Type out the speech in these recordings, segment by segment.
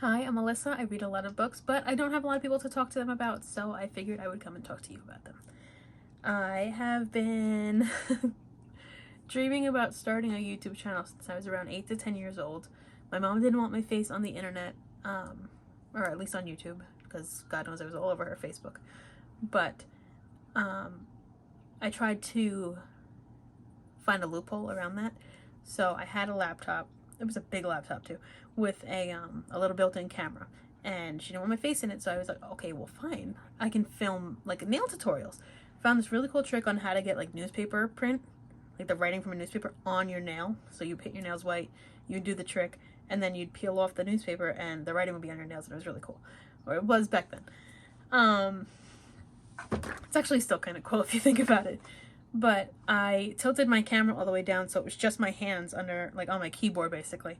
Hi, I'm Alyssa. I read a lot of books, but I don't have a lot of people to talk to them about, so I figured I would come and talk to you about them. I have been dreaming about starting a YouTube channel since I was around 8 to 10 years old. My mom didn't want my face on the internet, or at least on YouTube, because God knows I was all over her Facebook. But I tried to find a loophole around that. So I had a laptop. It was a big laptop too, with a little built-in camera, and she didn't want my face in it. So I was like, okay, well, fine. I can film like nail tutorials. Found this really cool trick on how to get like newspaper print, like the writing from a newspaper on your nail. So you paint your nails white, you do the trick, and then you'd peel off the newspaper, and the writing would be on your nails, and it was really cool. Or it was back then. It's actually still kind of cool if you think about it. But I tilted my camera all the way down so it was just my hands under, like, on my keyboard, basically.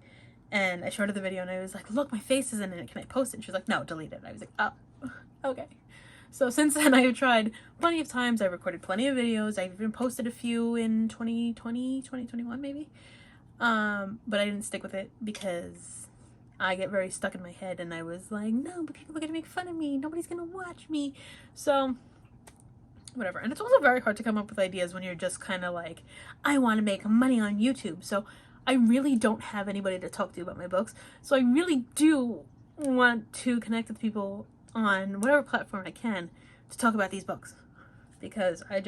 And I showed her the video, and I was like, look, my face isn't in it. Can I post it? And she was like, no, delete it. And I was like, oh, okay. So since then, I have tried plenty of times. I recorded plenty of videos. I've even posted a few in 2020, 2021, maybe. But I didn't stick with it because I get very stuck in my head. And I was like, no, but people are going to make fun of me. Nobody's going to watch me. So whatever. And it's also very hard to come up with ideas when you're just kind of like, I want to make money on YouTube. So I really don't have anybody to talk to about my books. So I really do want to connect with people on whatever platform I can to talk about these books. Because I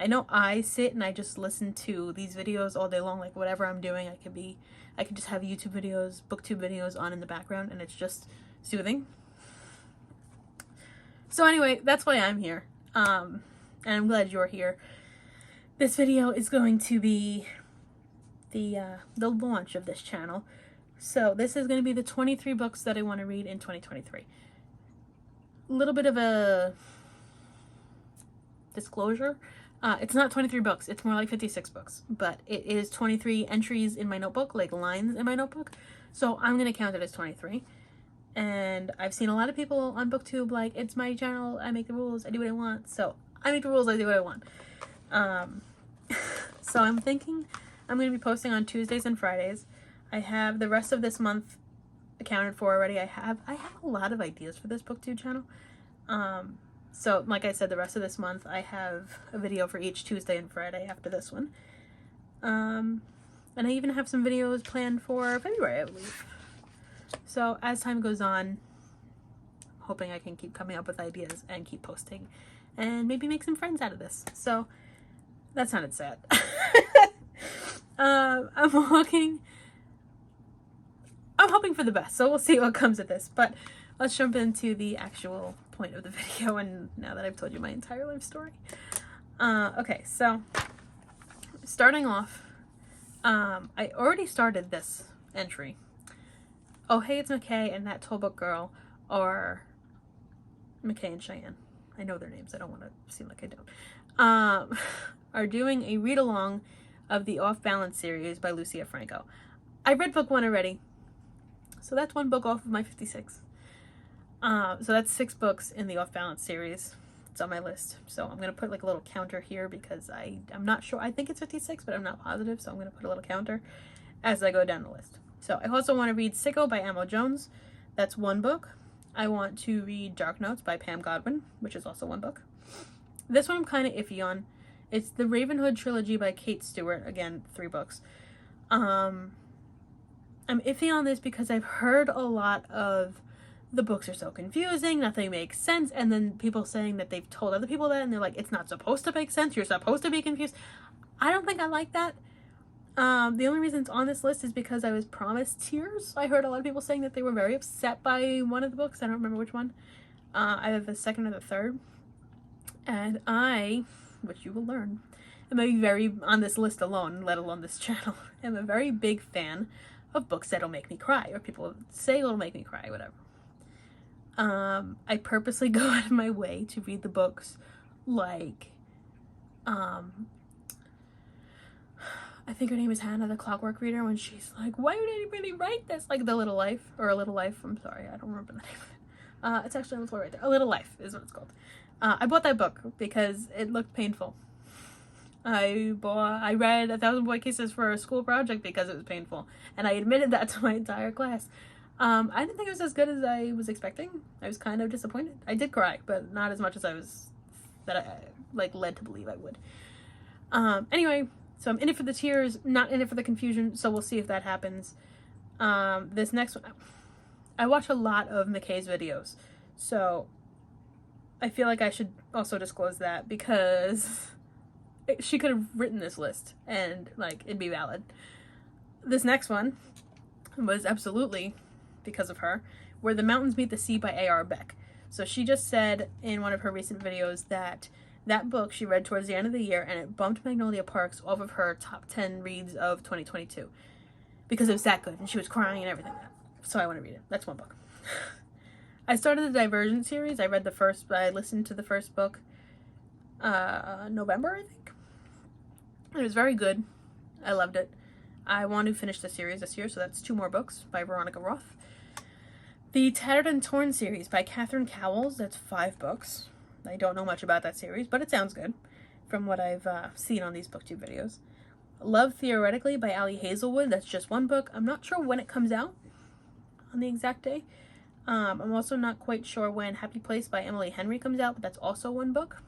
know I sit and I just listen to these videos all day long, like whatever I'm doing. I could just have YouTube videos, booktube videos on in the background, and it's just soothing. So anyway, that's why I'm here. And I'm glad you're here. This video is going to be the launch of this channel. So this is going to be the 23 books that I want to read in 2023. A little bit of a disclosure. It's not 23 books. It's more like 56 books. But it is 23 entries in my notebook, like lines in my notebook. So I'm going to count it as 23. And I've seen a lot of people on BookTube like, it's my channel, I make the rules, I do what I want. So I make the rules, I do what I want. So I'm thinking I'm going to be posting on Tuesdays and Fridays. I have the rest of this month accounted for already. I have a lot of ideas for this BookTube channel. So like I said, the rest of this month I have a video for each Tuesday and Friday after this one. And I even have some videos planned for February, I believe. So as time goes on, I'm hoping I can keep coming up with ideas and keep posting and maybe make some friends out of this. So that sounded sad. I'm hoping for the best. So we'll see what comes of this. But let's jump into the actual point of the video. And now that I've told you my entire life story. Okay, so starting off, I already started this entry. Oh, Hey, It's McKay and That Tall Book Girl, or McKay and Cheyenne. I know their names. I don't want to seem like I don't. Are doing a read-along of the Off Balance series by Lucia Franco. I read book 1 already, so that's one book off of my 56. So that's 6 books in the Off Balance series. It's on my list. So I'm going to put like a little counter here because I'm not sure. I think it's 56, but I'm not positive. So I'm going to put a little counter as I go down the list. So I also want to read Sicko by Amo Jones. That's 1 book. I want to read Dark Notes by Pam Godwin, which is also 1 book. This one I'm kind of iffy on. It's the Ravenhood trilogy by Kate Stewart. Again, 3 books. I'm iffy on this because I've heard a lot of the books are so confusing, nothing makes sense, and then people saying that they've told other people that, and they're like, it's not supposed to make sense, you're supposed to be confused. I don't think I like that. The only reason it's on this list is because I was promised tears. I heard a lot of people saying that they were very upset by one of the books. I don't remember which one. Either the second or the third. And I, which you will learn, am on this list alone, let alone this channel, am a very big fan of books that'll make me cry, or people say it'll make me cry, whatever. I purposely go out of my way to read the books like, I think her name is Hannah, the Clockwork Reader, when she's like, why would anybody write this? Like The Little Life, or A Little Life, I'm sorry, I don't remember the name of it. It's actually on the floor right there. A Little Life is what it's called. I bought that book because it looked painful. I read 1,000 Boy Kisses for a school project because it was painful, and I admitted that to my entire class. I didn't think it was as good as I was expecting. I was kind of disappointed. I did cry, but not as much as I like led to believe I would. Anyway, so I'm in it for the tears, not in it for the confusion, so we'll see if that happens. This next one, I watch a lot of McKay's videos, so I feel like I should also disclose that because she could have written this list and like it'd be valid. This next one was absolutely because of her, Where the Mountains Meet the Sea by A.R. Beck. So she just said in one of her recent videos that that book she read towards the end of the year and it bumped Magnolia Parks off of her top 10 reads of 2022 because it was that good and she was crying and everything. So I want to read it. That's one book. I started the Divergent series. I listened to the first book November, I think. It was very good. I loved it. I want to finish the series this year, so that's 2 more books by Veronica Roth. The Tattered and Torn series by Catherine Cowles, that's 5 books. I don't know much about that series, but it sounds good from what I've seen on these booktube videos. Love Theoretically by Ali Hazelwood, that's just 1 book. I'm not sure when it comes out on the exact day. I'm also not quite sure when Happy Place by Emily Henry comes out, but that's also 1 book.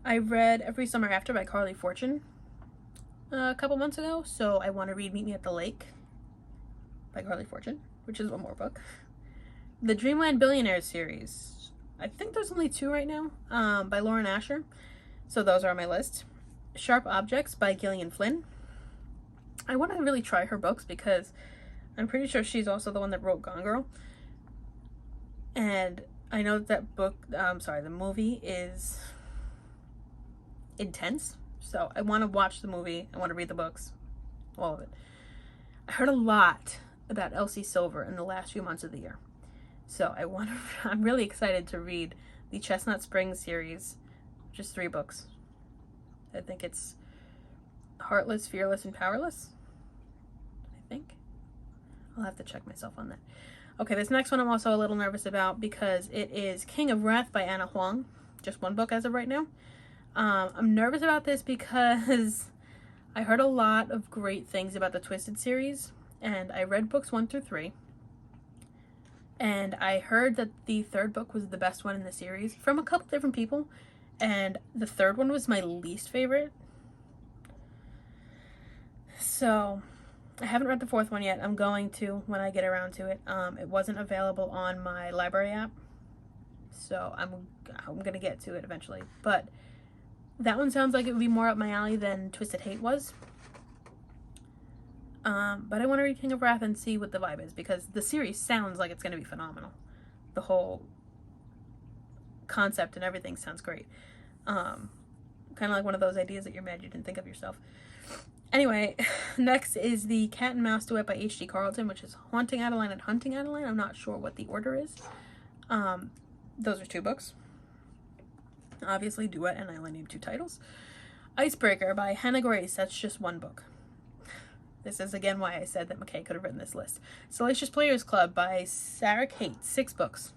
I read Every Summer After by Carly Fortune a couple months ago, so I want to read Meet Me at the Lake by Carly Fortune, which is 1 more book. The Dreamland Billionaires series, I think there's only 2 right now, by Lauren Asher, so those are on my list. Sharp Objects by Gillian Flynn. I want to really try her books because I'm pretty sure she's also the one that wrote Gone Girl, and I know that book, the movie is intense. So I want to watch the movie. I want to read the books. All of it. I heard a lot about Elsie Silver in the last few months of the year. So I'm really excited to read the Chestnut Springs series. Just 3 books. I think it's Heartless, Fearless, and Powerless. I think. I'll have to check myself on that. Okay, this next one I'm also a little nervous about because it is King of Wrath by Anna Huang. Just 1 book as of right now. I'm nervous about this because I heard a lot of great things about the Twisted series, and I read books 1 through 3, and I heard that the 3rd book was the best one in the series from a couple different people, and the 3rd one was my least favorite. So I haven't read the 4th one yet. I'm going to when I get around to it. It wasn't available on my library app, so I'm gonna get to it eventually, but that one sounds like it would be more up my alley than Twisted Hate was. But I want to read King of Wrath and see what the vibe is, because the series sounds like it's going to be phenomenal. The whole concept and everything sounds great. Kind of like one of those ideas that you're mad you didn't think of yourself. Anyway, next is the Cat and Mouse Duet by H.G. Carlton, which is Haunting Adeline and Hunting Adeline. I'm not sure what the order is. Those are 2 books. Obviously, duet, and I only named 2 titles. Icebreaker by Hannah Grace, that's just 1 book. This is again why I said that McKay could have written this list. Salacious Players Club by Sarah Kate, 6 books.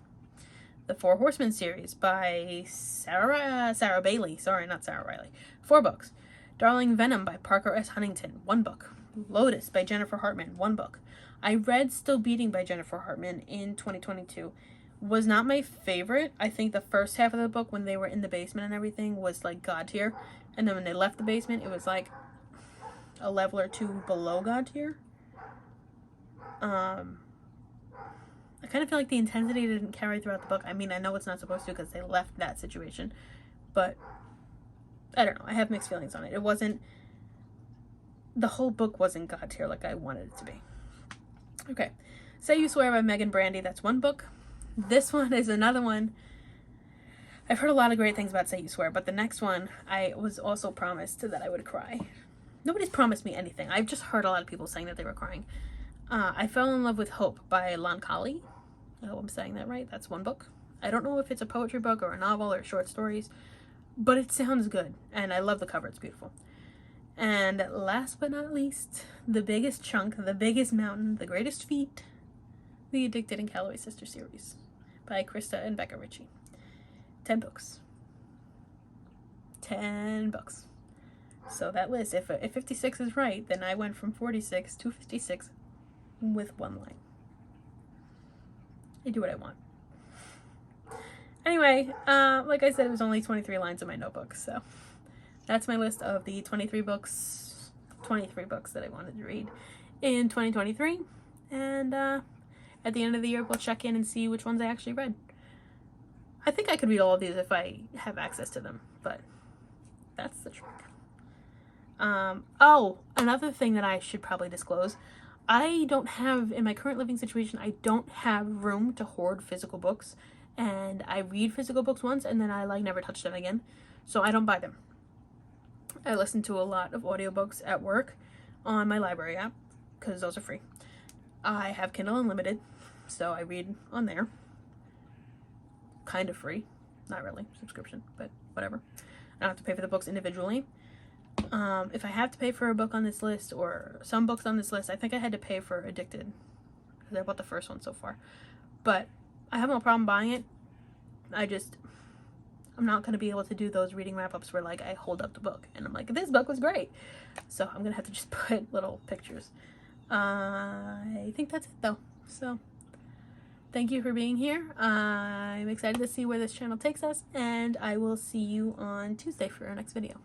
The 4 Horsemen series by Sarah Bailey, sorry, not Sarah Riley, 4 books. Darling Venom by Parker S. Huntington, 1 book. Lotus by Jennifer Hartman, 1 book. I read Still Beating by Jennifer Hartman in 2022. Was not my favorite. I think the first half of the book, when they were in the basement and everything, was like God tier, and then when they left the basement, it was like a level or 2 below God tier. I kind of feel like the intensity didn't carry throughout the book. I mean, I know it's not supposed to because they left that situation, but I don't know. I have mixed feelings on it. It wasn't, the whole book wasn't God tier like I wanted it to be. Okay, Say You Swear by Megan Brandy. That's 1 book. This one is another one. I've heard a lot of great things about Say You Swear, but the next one I was also promised that I would cry. Nobody's promised me anything. I've just heard a lot of people saying that they were crying. I Fell in Love with Hope by Lon Colley. I hope I'm saying that right. That's 1 book. I don't know if it's a poetry book or a novel or short stories, but it sounds good, and I love the cover. It's beautiful. And last but not least, the biggest chunk, the biggest mountain, the greatest feat, The Addicted and Calloway Sister series by Krista and Becca Ritchie. 10 books. 10 books. So that list, if 56 is right, then I went from 46 to 56 with one line. I do what I want. Anyway, like I said, it was only 23 lines in my notebook, so that's my list of the 23 books that I wanted to read in 2023. And at the end of the year, we'll check in and see which ones I actually read. I think I could read all of these if I have access to them, but that's the trick. Oh, another thing that I should probably disclose. I don't have, in my current living situation, I don't have room to hoard physical books. And I read physical books once and then I like never touch them again. So I don't buy them. I listen to a lot of audiobooks at work on my library app because those are free. I have Kindle Unlimited, so I read on there. Kind of free. Not really. Subscription, but whatever. I don't have to pay for the books individually. If I have to pay for a book on this list, or some books on this list, I think I had to pay for Addicted, because I bought the first one so far. But I have no problem buying it. I'm not going to be able to do those reading wrap-ups where, like, I hold up the book and I'm like, this book was great. So I'm going to have to just put little pictures. I think that's it, though. So thank you for being here. I'm excited to see where this channel takes us, and I will see you on Tuesday for our next video.